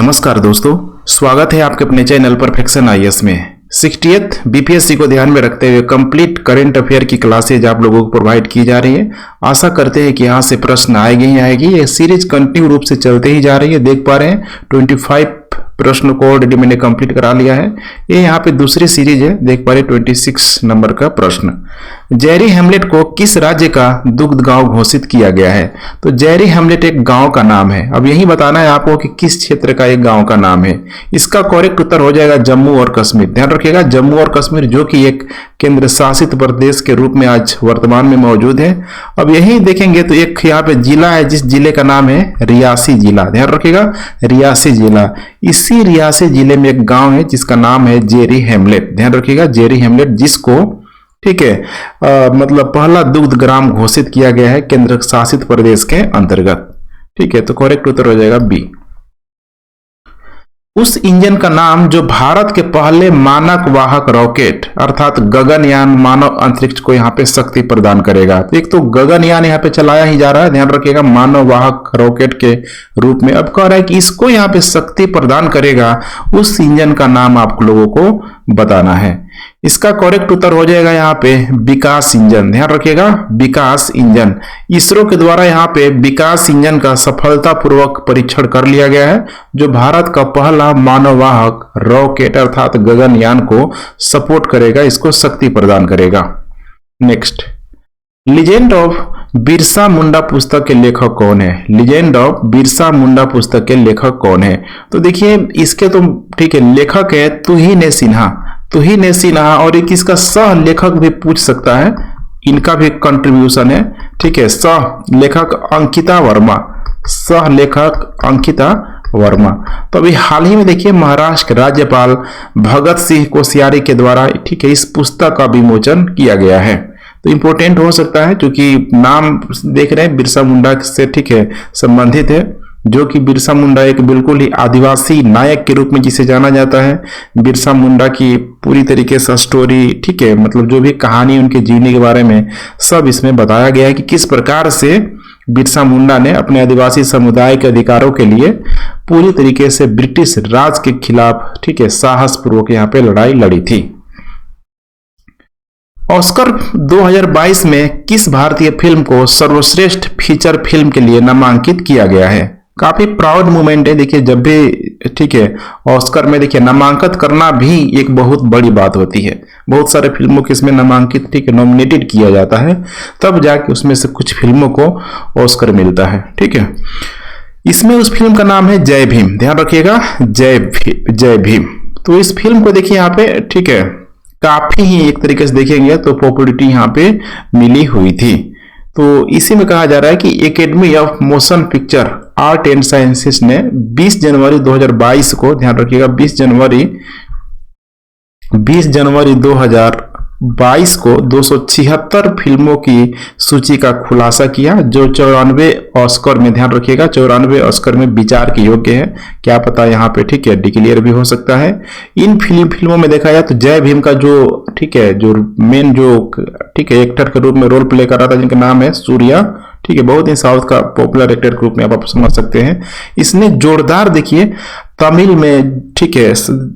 नमस्कार दोस्तों, स्वागत है आपके अपने चैनल परफेक्शन आईएएस में। 60th बीपीएससी को ध्यान में रखते हुए कंप्लीट करंट अफेयर की क्लासेज आप लोगों को प्रोवाइड की जा रही है। आशा करते हैं कि यहाँ से प्रश्न आएगी ही आएगी। ये सीरीज कंटिन्यू रूप से चलते ही जा रही है। देख पा रहे हैं 25 प्रश्न को ऑलरेडी मैंने कंप्लीट करा लिया है। ये यहाँ पे दूसरी सीरीज है। देख पा रहे 26 नंबर का प्रश्न, जेरी हैमलेट को किस राज्य का दुग्ध गांव घोषित किया गया है? तो जेरी हैमलेट एक गांव का नाम है। अब यही बताना है आपको कि किस क्षेत्र का एक गांव का नाम है। इसका करेक्ट उत्तर हो जाएगा जम्मू और कश्मीर। ध्यान रखिएगा, जम्मू और कश्मीर जो कि एक केंद्र शासित प्रदेश के रूप में आज वर्तमान में मौजूद है। अब यही देखेंगे तो एक यहाँ पे जिला है जिस जिले का नाम है रियासी जिला। ध्यान रखिएगा, रियासी जिला। इसी रियासी जिले में एक गांव है जिसका नाम है जेरी हैमलेट। ध्यान रखिएगा, जेरी हैमलेट, जिसको ठीक है मतलब पहला दुग्ध ग्राम घोषित किया गया है केंद्र शासित प्रदेश के अंतर्गत। ठीक है, तो करेक्ट उत्तर हो जाएगा बी। उस इंजन का नाम जो भारत के पहले मानक वाहक रॉकेट अर्थात गगनयान मानव अंतरिक्ष को यहाँ पे शक्ति प्रदान करेगा। तो एक तो गगनयान यहाँ पे चलाया ही जा रहा है, ध्यान रखिएगा, मानव वाहक रॉकेट के रूप में। अब कह रहा है कि इसको यहाँ पे शक्ति प्रदान करेगा, उस इंजन का नाम आप लोगों को बताना है। इसका करेक्ट उत्तर हो जाएगा यहाँ पे विकास इंजन। ध्यान रखिएगा, विकास इंजन। इसरो के द्वारा यहाँ पे विकास इंजन का सफलतापूर्वक परीक्षण कर लिया गया है, जो भारत का पहला मानववाहक रॉकेट अर्थात गगनयान को सपोर्ट करेगा, इसको शक्ति प्रदान करेगा। Next, legend of Birsa Munda पुस्तक के लेखक कौन है? लीजेंड ऑफ बिरसा मुंडा पुस्तक के लेखक कौन है? तो देखिए इसके तो ठीक है, लेखक है तुहिन सिन्हा। तुहिन सिन्हा, और एक इसका सह लेखक भी पूछ सकता है, इनका भी कंट्रीब्यूशन है। ठीक है, सह लेखक अंकिता वर्मा, सह लेखक अंकिता वर्मा। तो अभी हाल ही में देखिए महाराष्ट्र के राज्यपाल भगत सिंह कोश्यारी के द्वारा ठीक है इस पुस्तक का विमोचन किया गया है। तो इंपॉर्टेंट हो सकता है क्योंकि नाम देख रहे हैं बिरसा मुंडा से ठीक है संबंधित है, जो कि बिरसा मुंडा एक बिल्कुल ही आदिवासी नायक के रूप में जिसे जाना जाता है। बिरसा मुंडा की पूरी तरीके से स्टोरी ठीक है, मतलब जो भी कहानी उनके जीने के बारे में सब इसमें बताया गया है कि किस प्रकार से बिरसा मुंडा ने अपने आदिवासी समुदाय के अधिकारों के लिए पूरी तरीके से ब्रिटिश राज के खिलाफ ठीक है साहस पूर्वक यहाँ पे लड़ाई लड़ी थी। ऑस्कर 2022 में किस भारतीय फिल्म को सर्वश्रेष्ठ फीचर फिल्म के लिए नामांकित किया गया है? काफी प्राउड मोमेंट है। देखिए जब भी ठीक है ऑस्कर में देखिए नामांकित करना भी एक बहुत बड़ी बात होती है। बहुत सारे फिल्मों को इसमें नामांकित ठीक है नॉमिनेटेड किया जाता है, तब जाके उसमें से कुछ फिल्मों को ऑस्कर मिलता है। ठीक है, इसमें उस फिल्म का नाम है जय भीम। ध्यान रखिएगा, जय भीम। तो इस फिल्म को देखिए यहाँ पे ठीक है काफी ही एक तरीके से देखेंगे तो पॉपुलरिटी यहाँ पे मिली हुई थी। तो इसी में कहा जा रहा है कि academy of motion picture art and sciences ने 20 जनवरी 2022 को, ध्यान रखिएगा 20 जनवरी 2022 को 276 फिल्मों की सूची का खुलासा किया, जो 94 ऑस्कर में, ध्यान रखिएगा 94 ऑस्कर में विचार के योग्य है। क्या पता यहाँ पे ठीक है डिक्लेयर भी हो सकता है। इन फिल्मों में देखा जाए तो जय भीम का जो ठीक है जो मेन जो ठीक है एक्टर के रूप में रोल प्ले कर रहा था, जिनका नाम है सूर्या, ठीक है बहुत ही साउथ का पॉपुलर एक्टर के रूप में आप समझ सकते हैं। इसने जोरदार देखिए तमिल में ठीक है,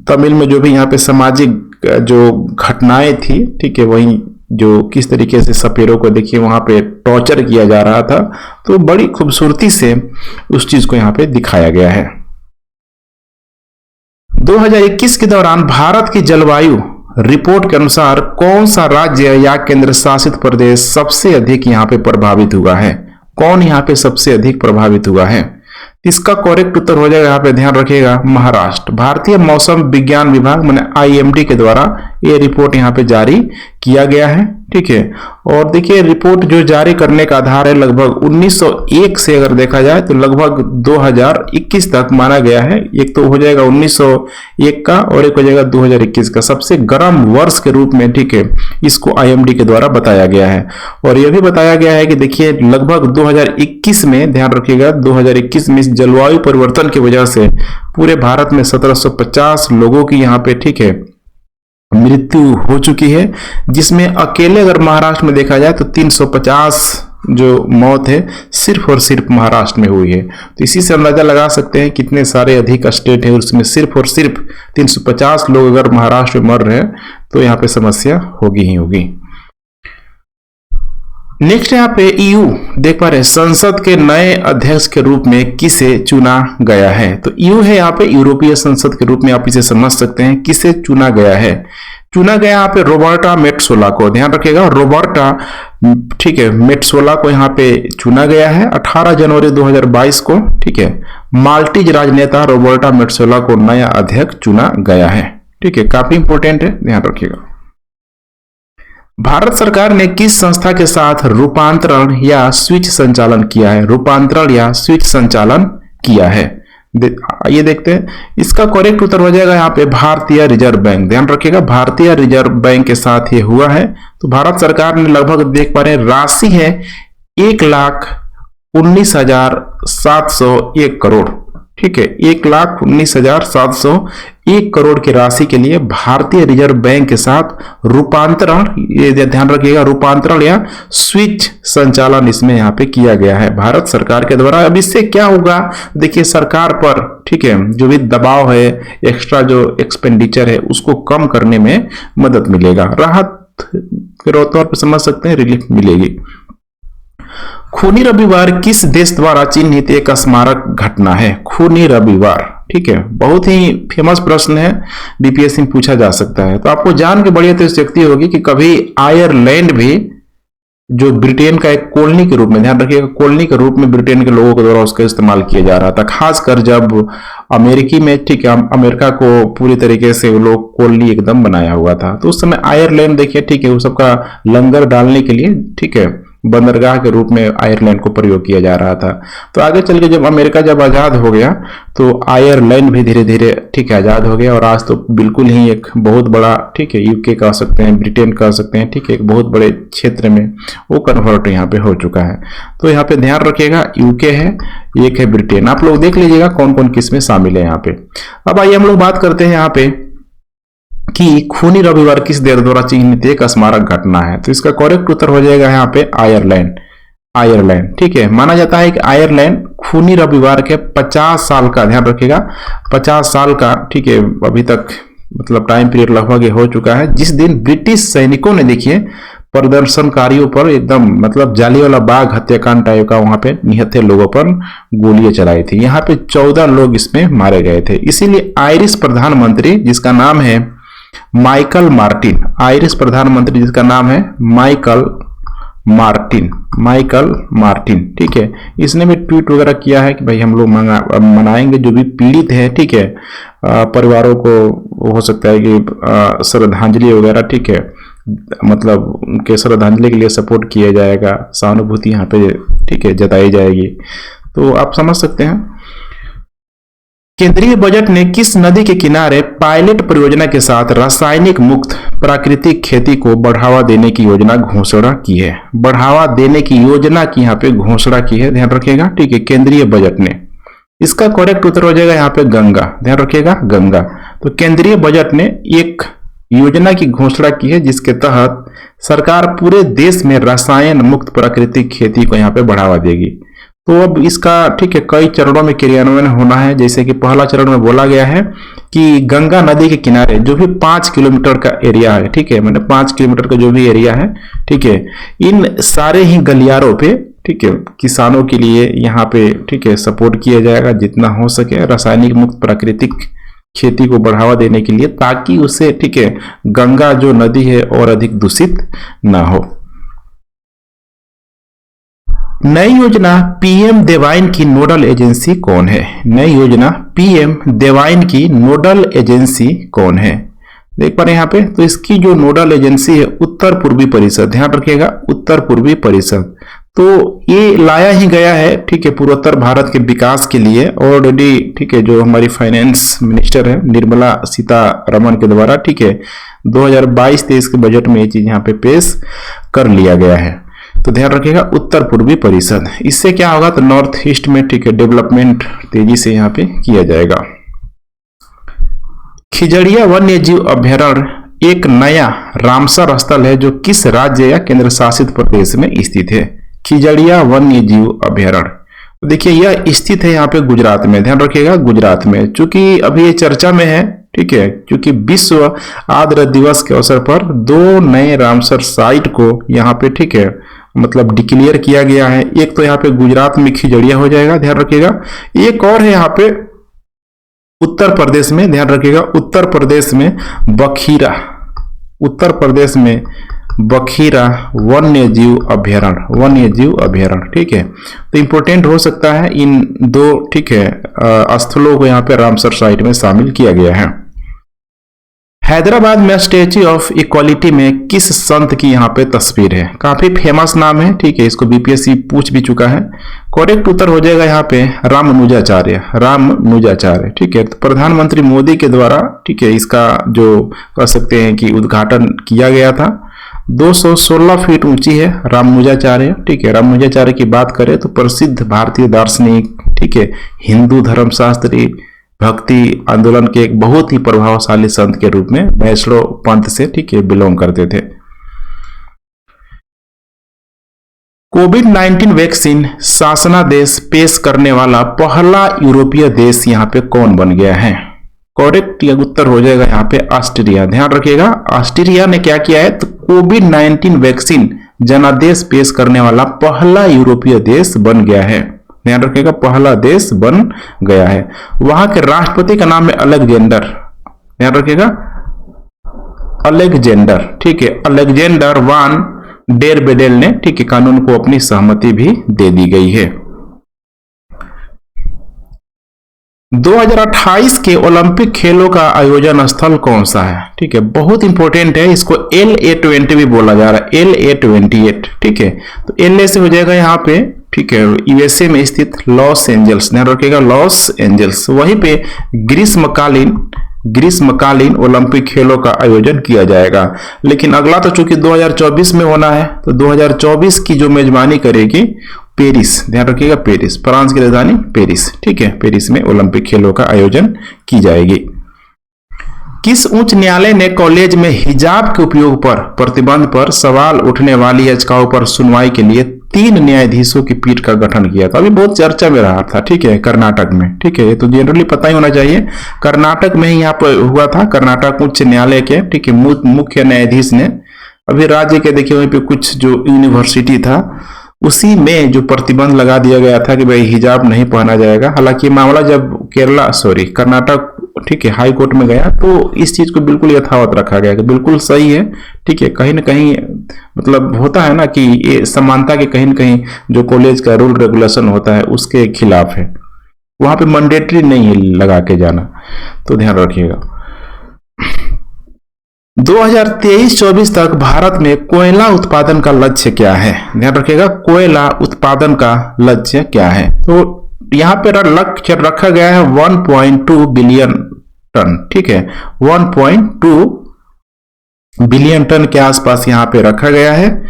तमिल में जो भी यहाँ पे सामाजिक जो घटनाएं थी ठीक है, वही जो किस तरीके से सपेरों को देखिए वहां पे टॉर्चर किया जा रहा था, तो बड़ी खूबसूरती से उस चीज को यहाँ पे दिखाया गया है। 2021 के दौरान भारत की जलवायु रिपोर्ट के अनुसार कौन सा राज्य या केंद्र शासित प्रदेश सबसे अधिक यहाँ पे प्रभावित हुआ है? कौन यहाँ पे सबसे अधिक प्रभावित हुआ है? इसका करेक्ट उत्तर हो जाएगा यहाँ पे, ध्यान रखिएगा महाराष्ट्र। भारतीय मौसम विज्ञान विभाग माने IMD के द्वारा ये रिपोर्ट यहाँ पे जारी किया गया है। ठीक है, और देखिए रिपोर्ट जो जारी करने का आधार है लगभग 1901 से अगर देखा जाए तो लगभग 2021 तक माना गया है। एक तो हो जाएगा 1901 का और एक हो जाएगा 2021 का, सबसे गर्म वर्ष के रूप में ठीक है इसको IMD के द्वारा बताया गया है। और यह भी बताया गया है कि देखिए लगभग 2021 में, ध्यान रखिएगा 2021 में इस जलवायु परिवर्तन की वजह से पूरे भारत में 1750 लोगों की यहाँ पे ठीक है मृत्यु हो चुकी है, जिसमें अकेले अगर महाराष्ट्र में देखा जाए तो 350 जो मौत है सिर्फ और सिर्फ महाराष्ट्र में हुई है। तो इसी से अंदाजा लगा सकते हैं कितने सारे अधिक स्टेट है, उसमें सिर्फ और सिर्फ 350 लोग अगर महाराष्ट्र में मर रहे हैं तो यहाँ पे समस्या होगी ही होगी। नेक्स्ट यहाँ पे ईयू देख पा रहे हैं, संसद के नए अध्यक्ष के रूप में किसे चुना गया है। तो ईयू है यहाँ पे यूरोपीय संसद के रूप में आप इसे समझ सकते हैं। किसे चुना गया है? चुना गया यहाँ पे रोबर्टा मेट्सोला को। ध्यान रखिएगा, रोबर्टा, ठीक है, मेट्सोला को यहाँ पे चुना गया है 18 जनवरी 2022 को। ठीक है, माल्टीज राजनेता रोबर्टा मेट्सोला को नया अध्यक्ष चुना गया है। ठीक है, काफी इंपोर्टेंट है, ध्यान रखिएगा। भारत सरकार ने किस संस्था के साथ रूपांतरण या स्विच संचालन किया है? रूपांतरण या स्विच संचालन किया है, ये देखते हैं। इसका करेक्ट उत्तर हो जाएगा यहाँ पे भारतीय रिजर्व बैंक। ध्यान रखिएगा, भारतीय रिजर्व बैंक के साथ ये हुआ है। तो भारत सरकार ने लगभग देख पा रहे हैं राशि है 1,19,701 करोड़। ठीक है, 1,19,701 करोड़ की राशि के लिए भारतीय रिजर्व बैंक के साथ रूपांतरण, ये ध्यान रखिएगा, रूपांतरण या स्विच संचालन इसमें यहाँ पे किया गया है भारत सरकार के द्वारा। अब इससे क्या होगा, देखिए सरकार पर, ठीक है, जो भी दबाव है, एक्स्ट्रा जो एक्सपेंडिचर है उसको कम करने में मदद मिलेगा, राहत के तौर पर समझ सकते हैं, रिलीफ मिलेगी। खूनी रविवार किस देश द्वारा चिन्हित एक स्मारक घटना है? खूनी रविवार, ठीक है, बहुत ही फेमस प्रश्न है, बीपीएससी में पूछा जा सकता है। तो आपको जान के बड़ी आश्चर्य होगी कि कभी आयरलैंड भी, जो ब्रिटेन का एक कॉलोनी के रूप में, ध्यान रखिएगा, कॉलोनी के रूप में ब्रिटेन के लोगों के द्वारा उसका इस्तेमाल किया जा रहा था, खासकर जब अमेरिकी में, ठीक है, अमेरिका को पूरी तरीके से वो लोग कॉलोनी एकदम बनाया हुआ था। तो उस समय आयरलैंड देखिए, ठीक है, वो सबका लंगर डालने के लिए, ठीक है, बंदरगाह के रूप में आयरलैंड को प्रयोग किया जा रहा था। तो आगे चल के जब अमेरिका जब आजाद हो गया तो आयरलैंड भी धीरे धीरे, ठीक है, आजाद हो गया और आज तो बिल्कुल ही एक बहुत बड़ा, ठीक है, यूके कह सकते हैं, ब्रिटेन कह सकते हैं, ठीक है, एक बहुत बड़े क्षेत्र में वो कन्वर्ट यहाँ पे हो चुका है। तो यहाँ पे ध्यान रखिएगा, यूके है, एक है ब्रिटेन। आप लोग देख लीजिएगा कौन कौन किस में शामिल है यहाँ पे। अब आइए हम लोग बात करते हैं यहाँ पे कि खूनी रविवार किस देश द्वारा चिन्हित एक स्मारक घटना है। तो इसका करेक्ट उत्तर हो जाएगा यहाँ पे आयरलैंड। आयरलैंड, ठीक है, माना जाता है कि आयरलैंड खूनी रविवार के 50 साल का, ध्यान रखिएगा, 50 साल का, ठीक है, अभी तक मतलब टाइम पीरियड लगभग हो चुका है, जिस दिन ब्रिटिश सैनिकों ने, देखिए, प्रदर्शनकारियों पर एकदम मतलब जालियांवाला बाग हत्याकांड टाइप का वहां पे निहत्थे लोगों पर गोलियां चलाई थी। यहाँ पे 14 लोग इसमें मारे गए थे। इसीलिए आयरिश प्रधानमंत्री, जिसका नाम है माइकल मार्टिन, आयरिश प्रधानमंत्री जिसका नाम है माइकल मार्टिन, ठीक है, इसने भी ट्वीट वगैरह किया है कि भाई हम लोग मनाएंगे जो भी पीड़ित है, ठीक है, परिवारों को हो सकता है कि श्रद्धांजलि वगैरह, ठीक है, मतलब उनके श्रद्धांजलि के लिए सपोर्ट किया जाएगा, सहानुभूति यहाँ पे, ठीक है, जताई जाएगी। तो आप समझ सकते हैं। केंद्रीय बजट ने किस नदी के किनारे पायलट परियोजना के साथ रासायनिक मुक्त प्राकृतिक खेती को बढ़ावा देने की योजना घोषणा की है? बढ़ावा देने की योजना की यहाँ पे घोषणा की है, ध्यान रखिएगा, ठीक है, केंद्रीय बजट ने। इसका करेक्ट उत्तर हो जाएगा यहाँ पे गंगा, ध्यान रखिएगा, गंगा। तो केंद्रीय बजट ने एक योजना की घोषणा की है जिसके तहत सरकार पूरे देश में रसायन मुक्त प्राकृतिक खेती को यहाँ पे बढ़ावा देगी। तो अब इसका, ठीक है, कई चरणों में क्रियान्वयन होना है। जैसे कि पहला चरण में बोला गया है कि गंगा नदी के किनारे जो भी 5 किलोमीटर का एरिया है, ठीक है, मतलब 5 किलोमीटर का जो भी एरिया है, ठीक है, इन सारे ही गलियारों पे, ठीक है, किसानों के लिए यहाँ पे, ठीक है, सपोर्ट किया जाएगा जितना हो सके रासायनिक मुक्त प्राकृतिक खेती को बढ़ावा देने के लिए, ताकि उससे, ठीक है, गंगा जो नदी है और अधिक दूषित ना हो। नई योजना पीएम देवाइन की नोडल एजेंसी कौन है? नई योजना पीएम देवाइन की नोडल एजेंसी कौन है? देख पा रहे हैं यहाँ पे। तो इसकी जो नोडल एजेंसी है उत्तर पूर्वी परिषद, ध्यान रखिएगा, उत्तर पूर्वी परिषद। तो ये लाया ही गया है, ठीक है, पूर्वोत्तर भारत के विकास के लिए ऑलरेडी, ठीक है, जो हमारी फाइनेंस मिनिस्टर है निर्मला सीतारमण के द्वारा, ठीक है, 2022-23 के बजट में ये चीज यहाँ पे पेश कर लिया गया है। तो ध्यान रखिएगा, उत्तर पूर्वी परिषद। इससे क्या होगा, तो नॉर्थ ईस्ट में, ठीक है, डेवलपमेंट तेजी से यहाँ पे किया जाएगा। खिजड़िया वन्य जीव अभयारण्य एक नया रामसर स्थल है जो किस राज्य या केंद्र शासित प्रदेश में स्थित है? खिजड़िया वन्य जीव अभयारण्य। तो देखिए यह स्थित है यहाँ पे गुजरात में, ध्यान रखिएगा गुजरात में, चूंकि अभी ये चर्चा में है, ठीक है, क्योंकि विश्व आर्द्र दिवस के अवसर पर 2 नए रामसर साइट को यहाँ पे, ठीक है, मतलब डिक्लेयर किया गया है। एक तो यहाँ पे गुजरात में खिजड़िया हो जाएगा, ध्यान रखिएगा, एक और है यहाँ पे उत्तर प्रदेश में, ध्यान रखिएगा उत्तर प्रदेश में बखीरा, उत्तर प्रदेश में बखीरा वन्य जीव अभयारण्य, वन्य जीव अभयारण्य, ठीक है। तो इंपोर्टेंट हो सकता है इन 2, ठीक है, स्थलों को यहाँ पे रामसर साइट में शामिल किया गया है। हैदराबाद में स्टैच्यू ऑफ इक्वालिटी में किस संत की यहाँ पे तस्वीर है? काफी फेमस नाम है, ठीक है, इसको बीपीएससी पूछ भी चुका है। करेक्ट उत्तर हो जाएगा यहाँ पे रामानुजाचार्य, रामानुजाचार्य, ठीक है। तो प्रधानमंत्री मोदी के द्वारा, ठीक है, इसका जो कह सकते हैं कि उद्घाटन किया गया था। 216 फीट ऊंची है रामानुजाचार्य, ठीक है। रामानुजाचार्य की बात करें तो प्रसिद्ध भारतीय दार्शनिक, ठीक है, हिंदू धर्मशास्त्री, भक्ति आंदोलन के एक बहुत ही प्रभावशाली संत के रूप में वैष्णव पंथ से, ठीक है, बिलोंग करते थे। कोविड-19 वैक्सीन शासनादेश पेश करने वाला पहला यूरोपीय देश यहाँ पे कौन बन गया है? करेक्ट उत्तर हो जाएगा यहाँ पे ऑस्ट्रिया, ध्यान रखिएगा ऑस्ट्रिया ने क्या किया है, तो कोविड-19 वैक्सीन जनादेश पेश करने वाला पहला यूरोपीय देश बन गया है, ध्यान रखिएगा पहला देश बन गया है। वहां के राष्ट्रपति का नाम है अलेक्जेंडर, ध्यान रखिएगा अलेक्जेंडर, ठीक है, अलेक्जेंडर वान डेर बेडेल ने, ठीक है, कानून को अपनी सहमति भी दे दी गई है। 2028 के ओलंपिक खेलों का आयोजन स्थल कौन सा है? ठीक है, बहुत इंपॉर्टेंट है, इसको LA20 भी बोला जा रहा है, LA28, ठीक है। तो LA से हो जाएगा यहाँ पे, ठीक है, USA में स्थित लॉस एंजल्स, ध्यान रखिएगा लॉस एंजल्स, वहीं पे ग्रीष्मकालीन ओलंपिक खेलों का आयोजन किया जाएगा। लेकिन अगला तो चूंकि 2024 में होना है, तो 2024 की जो मेजबानी करेगी पेरिस, ध्यान रखिएगा पेरिस, फ्रांस की राजधानी पेरिस, ठीक है, पेरिस में ओलंपिक खेलों का आयोजन की जाएगी। किस उच्च न्यायालय ने कॉलेज में हिजाब के उपयोग पर प्रतिबंध पर सवाल उठने वाली याचिकाओं पर सुनवाई के लिए 3 न्यायाधीशों की पीठ का गठन किया था? अभी बहुत चर्चा में रहा था, ठीक है, कर्नाटक में, ठीक है, ये तो जनरली पता ही होना चाहिए, कर्नाटक में ही यहाँ पर हुआ था, कर्नाटक उच्च न्यायालय के, ठीक है, मुख्य न्यायाधीश ने, अभी राज्य के देखिए वहीं पे कुछ जो यूनिवर्सिटी था उसी में जो प्रतिबंध लगा दिया गया था कि भाई हिजाब नहीं पहना जाएगा। हालांकि मामला जब कर्नाटक, ठीक है, हाई कोर्ट में गया तो इस चीज को बिल्कुल यथावत रखा गया कि बिल्कुल सही है, ठीक है, कहीं ना कहीं मतलब होता है ना कि ये समानता के कहीं ना कहीं जो कॉलेज का रूल रेगुलेशन होता है उसके खिलाफ है, वहां पे मैंडेटरी नहीं है लगा के जाना, तो ध्यान रखिएगा। 2023-24 तक भारत में कोयला उत्पादन का लक्ष्य क्या है? ध्यान रखिएगा कोयला उत्पादन का लक्ष्य क्या है? तो यहाँ पे लक्ष्य रखा गया है 1.2 बिलियन टन, ठीक है, 1.2 बिलियन टन के आसपास यहाँ पे रखा गया है।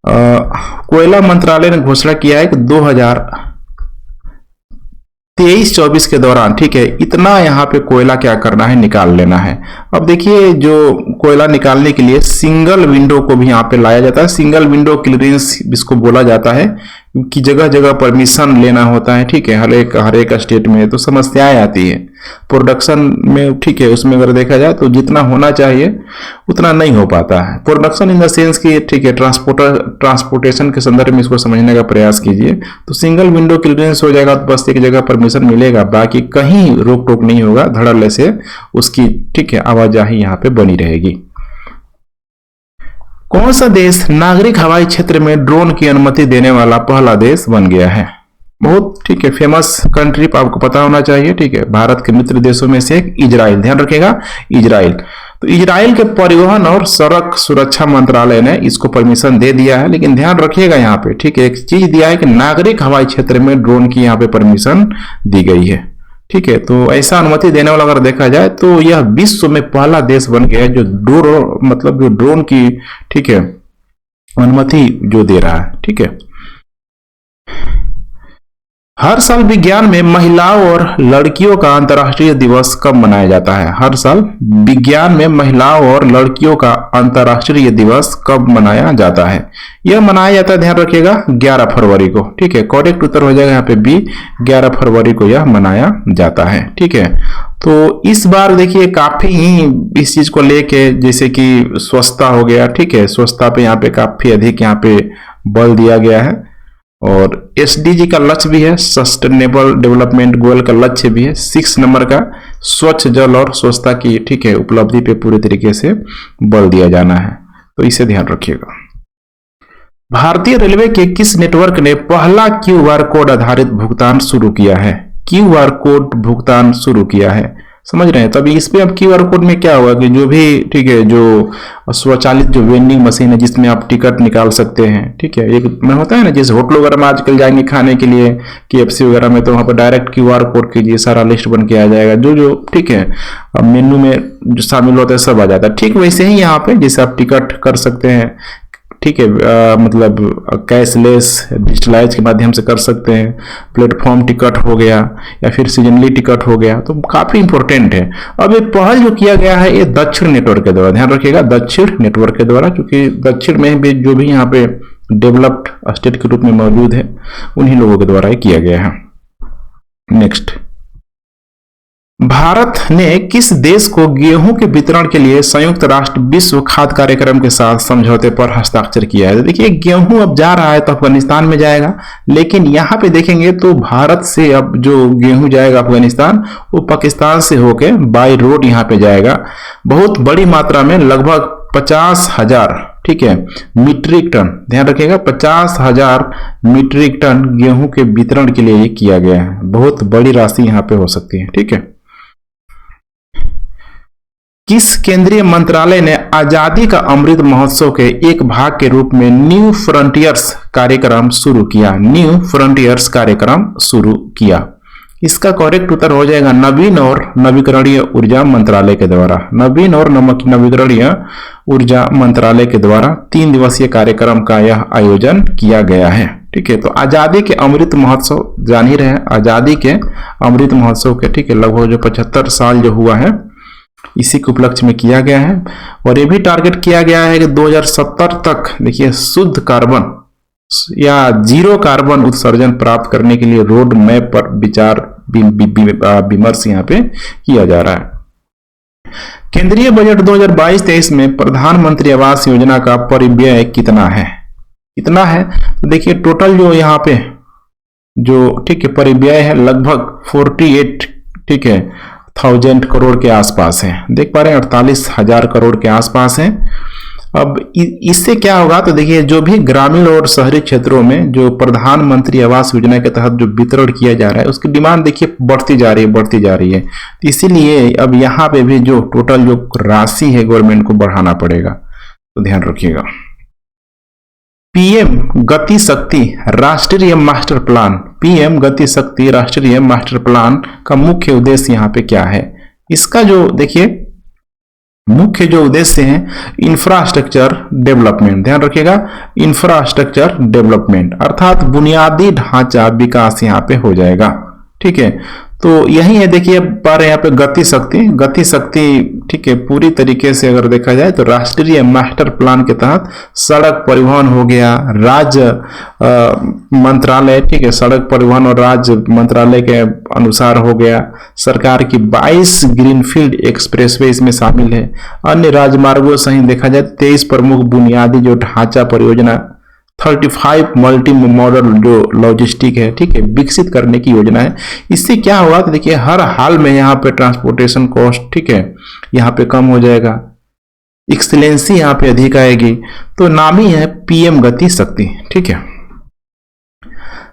कोयला मंत्रालय ने घोषणा किया है कि 2023-24 के दौरान, ठीक है, इतना यहाँ पे कोयला क्या करना है, निकाल लेना है। अब देखिए जो कोयला निकालने के लिए सिंगल विंडो को भी यहाँ पे लाया जाता है, सिंगल विंडो क्लियरेंस इसको बोला जाता है, कि जगह जगह परमिशन लेना होता है, ठीक है, हर एक स्टेट में, तो समस्याएं आती है प्रोडक्शन में, ठीक है, उसमें अगर देखा जाए तो जितना होना चाहिए उतना नहीं हो पाता है। प्रोडक्शन इन द सेंस की, ठीक है, ट्रांसपोर्टेशन के संदर्भ में इसको समझने का प्रयास कीजिए। तो सिंगल विंडो क्लियरेंस हो जाएगा तो बस एक जगह परमिशन मिलेगा, बाकी कहीं रोक टोक नहीं होगा, धड़ल्ले से उसकी, ठीक है, आवाजाही यहाँ पे बनी रहेगी। कौन सा देश नागरिक हवाई क्षेत्र में ड्रोन की अनुमति देने वाला पहला देश बन गया है? बहुत, ठीक है, फेमस कंट्री आपको पता होना चाहिए, ठीक है, भारत के मित्र देशों में से एक इजराइल, ध्यान रखिएगा इजराइल। तो इजराइल के परिवहन और सड़क सुरक्षा मंत्रालय ने इसको परमिशन दे दिया है, लेकिन ध्यान रखिएगा यहाँ पे, ठीक है, एक चीज दिया है कि नागरिक हवाई क्षेत्र में ड्रोन की यहाँ पे परमिशन दी गई है, ठीक है। तो ऐसा अनुमति देने वाला अगर देखा जाए तो यह विश्व में पहला देश बन गया है जो जो ड्रोन की, ठीक है, अनुमति जो दे रहा है, ठीक है। हर साल विज्ञान में महिलाओं और लड़कियों का अंतर्राष्ट्रीय दिवस कब मनाया जाता है? हर साल विज्ञान में महिलाओं और लड़कियों का अंतर्राष्ट्रीय दिवस कब मनाया जाता है? यह मनाया जाता है, ध्यान रखिएगा, 11 फरवरी को। ठीक है, करेक्ट उत्तर हो जाएगा यहाँ पे बी, 11 फरवरी को यह मनाया जाता है। ठीक है, तो इस बार देखिए काफी ही इस चीज को लेके, जैसे कि स्वच्छता हो गया, ठीक है, स्वच्छता पे यहाँ पे काफी अधिक यहाँ पे बल दिया गया है। और एसडीजी का लक्ष्य भी है, सस्टेनेबल डेवलपमेंट गोल का लक्ष्य भी है 6 नंबर का, स्वच्छ जल और स्वच्छता की, ठीक है, उपलब्धि पे पूरे तरीके से बल दिया जाना है, तो इसे ध्यान रखिएगा। भारतीय रेलवे के किस नेटवर्क ने पहला क्यूआर कोड आधारित भुगतान शुरू किया है? क्यूआर कोड भुगतान शुरू किया है, समझ रहे हैं? तभी इस पे अब क्यूआर कोड में क्या होगा कि जो भी, ठीक है, जो स्वचालित जो वेंडिंग मशीन है जिसमें आप टिकट निकाल सकते हैं, ठीक है, एक में होता है ना, जैसे होटल वगैरह में आजकल जाएंगे खाने के लिए, KFC वगैरह में, तो वहाँ पर डायरेक्ट क्यूआर कोड कीजिए, सारा लिस्ट बन के आ जाएगा, जो जो, ठीक है, मेन्यू में जो शामिल होता है सब आ जाता है। ठीक वैसे ही यहाँ पे जैसे आप टिकट कर सकते हैं, ठीक है, मतलब कैशलेस डिजिटलाइज के माध्यम से कर सकते हैं, प्लेटफॉर्म टिकट हो गया या फिर सीजनली टिकट हो गया, तो काफी इंपॉर्टेंट है। अब ये पहल जो किया गया है ये दक्षिण नेटवर्क के द्वारा, ध्यान रखिएगा, दक्षिण नेटवर्क के द्वारा, क्योंकि दक्षिण में भी जो भी यहाँ पे डेवलप्ड स्टेट के रूप में मौजूद है उन्हीं लोगों के द्वारा किया गया है। नेक्स्ट, भारत ने किस देश को गेहूं के वितरण के लिए संयुक्त राष्ट्र विश्व खाद्य कार्यक्रम के साथ समझौते पर हस्ताक्षर किया है? देखिए गेहूं अब जा रहा है तो अफगानिस्तान में जाएगा, लेकिन यहाँ पे देखेंगे तो भारत से अब जो गेहूं जाएगा अफगानिस्तान, वो पाकिस्तान से होके बाई रोड यहाँ पे जाएगा, बहुत बड़ी मात्रा में, लगभग 50,000, ठीक है, मीट्रिक टन, ध्यान रखिएगा, 50,000 मीट्रिक टन गेहूं के वितरण के लिए ये किया गया है। बहुत बड़ी राशि यहाँ पे हो सकती है। ठीक है, किस केंद्रीय मंत्रालय ने आजादी का अमृत महोत्सव के एक भाग के रूप में न्यू फ्रंटियर्स कार्यक्रम शुरू किया? न्यू फ्रंटियर्स कार्यक्रम शुरू किया, इसका करेक्ट उत्तर हो जाएगा नवीन और नवीकरणीय ऊर्जा मंत्रालय के द्वारा। नवीन और नवीकरणीय ऊर्जा मंत्रालय के द्वारा 3 दिवसीय कार्यक्रम का यह आयोजन किया गया है। ठीक है, तो आजादी के अमृत महोत्सव, जान ही रहे आजादी के अमृत महोत्सव के, ठीक है, लगभग जो 75 साल जो हुआ है इसी के उपलक्ष्य में किया गया है। और ये भी टारगेट किया गया है कि 2070 तक, देखिए, शुद्ध कार्बन या जीरो कार्बन उत्सर्जन प्राप्त करने के लिए रोड मैप पर विचार विमर्श यहाँ पे किया जा रहा है। केंद्रीय बजट 2022-23 में प्रधानमंत्री आवास योजना का परिव्यय कितना है? कितना है? तो देखिए टोटल जो यहाँ पे जो, ठीक है, परिव्यय है लगभग 48, ठीक है, 1000 करोड़ के आसपास है, देख पा रहे हैं, 48,000 करोड़ के आसपास है। अब इससे क्या होगा, तो देखिए जो भी ग्रामीण और शहरी क्षेत्रों में जो प्रधानमंत्री आवास योजना के तहत जो वितरण किया जा रहा है उसकी डिमांड देखिए बढ़ती जा रही है, बढ़ती जा रही है। तो इसीलिए अब यहाँ पे भी जो टोटल जो राशि है गवर्नमेंट को बढ़ाना पड़ेगा, तो ध्यान रखिएगा। पीएम गति शक्ति राष्ट्रीय मास्टर प्लान, पीएम गति शक्ति राष्ट्रीय मास्टर प्लान का मुख्य उद्देश्य यहाँ पे क्या है? इसका जो देखिए मुख्य जो उद्देश्य है इंफ्रास्ट्रक्चर डेवलपमेंट, ध्यान रखिएगा, इंफ्रास्ट्रक्चर डेवलपमेंट अर्थात बुनियादी ढांचा विकास यहाँ पे हो जाएगा। ठीक है, तो यही है, देखिए पर यहाँ पे गति शक्ति, ठीक है, पूरी तरीके से अगर देखा जाए तो राष्ट्रीय मास्टर प्लान के तहत सड़क परिवहन हो गया, राज्य मंत्रालय, ठीक है, सड़क परिवहन और राज्य मंत्रालय के अनुसार हो गया, सरकार की 22 ग्रीनफील्ड एक्सप्रेसवे इसमें शामिल है, अन्य राजमार्गों सहित देखा जाए 23 प्रमुख बुनियादी जो ढांचा परियोजना, 35 मल्टी मॉडल जो लॉजिस्टिक है, ठीक है, विकसित करने की योजना है। इससे क्या होगा तो देखिए हर हाल में यहाँ पे ट्रांसपोर्टेशन कॉस्ट, ठीक है, यहाँ पे कम हो जाएगा, एक्सीलेंसी यहाँ पे अधिक आएगी, तो नाम ही है पीएम गति शक्ति। ठीक है,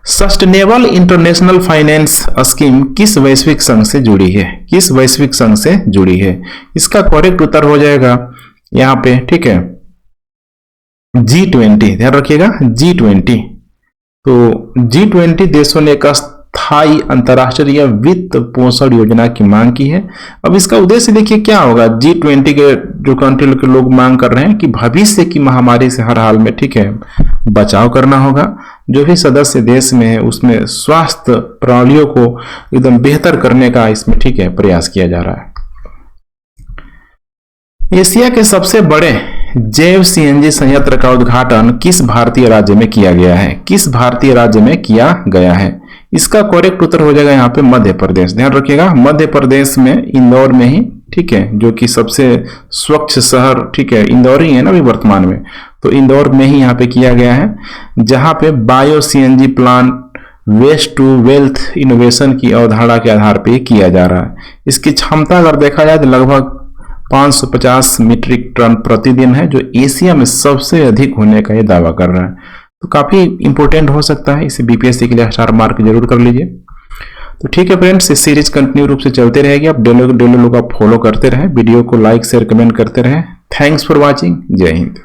सस्टेनेबल इंटरनेशनल फाइनेंस स्कीम किस वैश्विक संघ से जुड़ी है? किस वैश्विक संघ से जुड़ी है? इसका करेक्ट उत्तर हो जाएगा यहाँ पे, ठीक है, G20, ध्यान रखिएगा G20। तो G20 देशों ने एक स्थायी अंतर्राष्ट्रीय वित्त पोषण योजना की मांग की है। अब इसका उद्देश्य देखिए क्या होगा। G20 के जो कंट्री के लोग मांग कर रहे हैं कि भविष्य की महामारी से हर हाल में, ठीक है, बचाव करना होगा। जो भी सदस्य देश में है उसमें स्वास्थ्य प्रणालियों को एकदम बेहतर करने का इसमें, ठीक है, प्रयास किया जा रहा है। एशिया के सबसे बड़े जैव सीएनजी संयंत्र का उद्घाटन किस भारतीय राज्य में किया गया है? किस भारतीय राज्य में किया गया है? इसका करेक्ट उत्तर हो जाएगा यहाँ पे मध्य प्रदेश। ध्यान रखिएगा, मध्य प्रदेश में इंदौर में ही, ठीक है, जो कि सबसे स्वच्छ शहर, ठीक है, इंदौर ही है ना अभी वर्तमान में, तो इंदौर में ही यहाँ पे किया गया है, जहां पे bio CNG plant waste to wealth innovation की अवधारणा के आधार पर किया जा रहा है। इसकी क्षमता अगर देखा जाए तो लगभग 550 मीट्रिक टन प्रतिदिन है, जो एशिया में सबसे अधिक होने का ये दावा कर रहा है। तो काफी इंपॉर्टेंट हो सकता है, इसे बीपीएससी के लिए स्टार मार्क जरूर कर लीजिए। तो ठीक है फ्रेंड्स, इस सीरीज कंटिन्यू रूप से चलते रहेगी। आप डेली लोग आप फॉलो करते रहे, वीडियो को लाइक शेयर कमेंट करते रहे। Thanks for watching. जय हिंद।